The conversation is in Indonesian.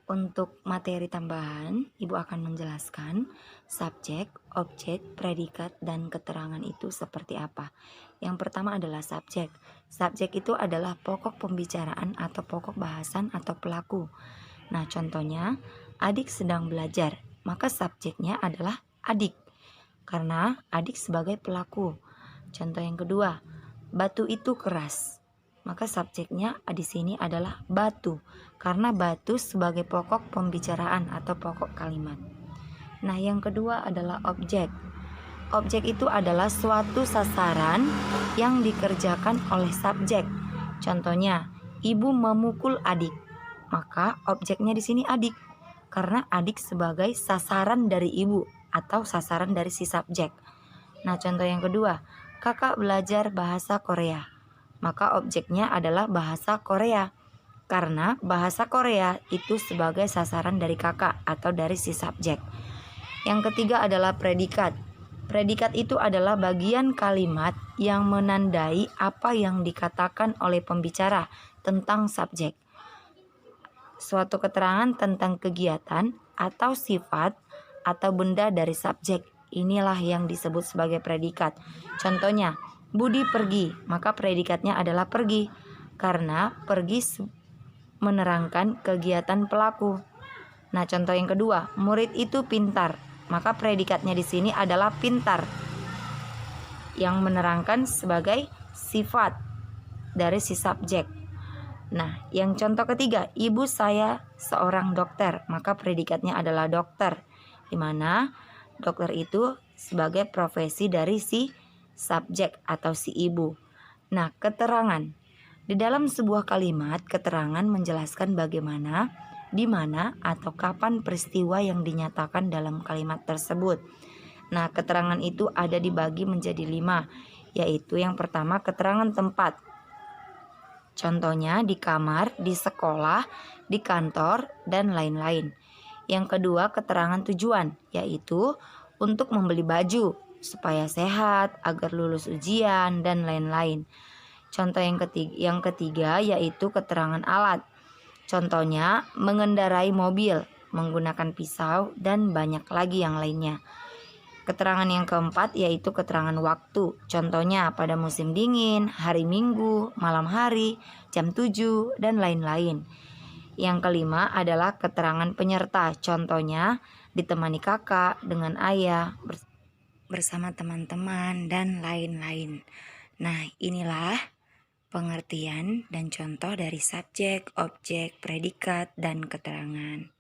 Untuk materi tambahan, Ibu akan menjelaskan subjek, objek, predikat, dan keterangan itu seperti apa. Yang pertama adalah subjek. Subjek itu adalah pokok pembicaraan atau pokok bahasan atau pelaku. Nah, contohnya, adik sedang belajar, maka subjeknya adalah adik, karena adik sebagai pelaku. Contoh yang kedua, batu itu keras, maka subjeknya di sini adalah batu, karena batu sebagai pokok pembicaraan atau pokok kalimat. Nah, yang kedua adalah objek. Objek itu adalah suatu sasaran yang dikerjakan oleh subjek. Contohnya, ibu memukul adik, maka objeknya di sini adik, karena adik sebagai sasaran dari ibu atau sasaran dari si subjek. Nah, contoh yang kedua, kakak belajar bahasa Korea, maka objeknya adalah bahasa Korea, karena bahasa Korea itu sebagai sasaran dari kakak atau dari si subjek. Yang ketiga adalah predikat. Predikat itu adalah bagian kalimat yang menandai apa yang dikatakan oleh pembicara tentang subjek. Suatu keterangan tentang kegiatan atau sifat atau benda dari subjek, inilah yang disebut sebagai predikat. Contohnya, Budi pergi, maka predikatnya adalah pergi, karena pergi menerangkan kegiatan pelaku. Nah, contoh yang kedua, murid itu pintar, maka predikatnya di sini adalah pintar, yang menerangkan sebagai sifat dari si subjek. Nah, yang contoh ketiga, ibu saya seorang dokter, maka predikatnya adalah dokter, di mana dokter itu sebagai profesi dari si subjek atau si ibu. Nah, keterangan. Di dalam sebuah kalimat, keterangan menjelaskan bagaimana, di mana, atau kapan peristiwa yang dinyatakan dalam kalimat tersebut. Nah, keterangan itu ada dibagi menjadi 5, yaitu yang pertama keterangan tempat. Contohnya di kamar, di sekolah, di kantor, dan lain-lain. Yang kedua keterangan tujuan, yaitu untuk membeli baju supaya sehat, agar lulus ujian, dan lain-lain. Contoh yang ketiga yaitu keterangan alat. Contohnya mengendarai mobil, menggunakan pisau, dan banyak lagi yang lainnya. Keterangan yang keempat yaitu keterangan waktu. Contohnya pada musim dingin, hari Minggu, malam hari, jam 7, dan lain-lain. Yang kelima adalah keterangan penyerta. Contohnya ditemani kakak, dengan ayah, bersama teman-teman, dan lain-lain. Nah, inilah pengertian dan contoh dari subjek, objek, predikat, dan keterangan.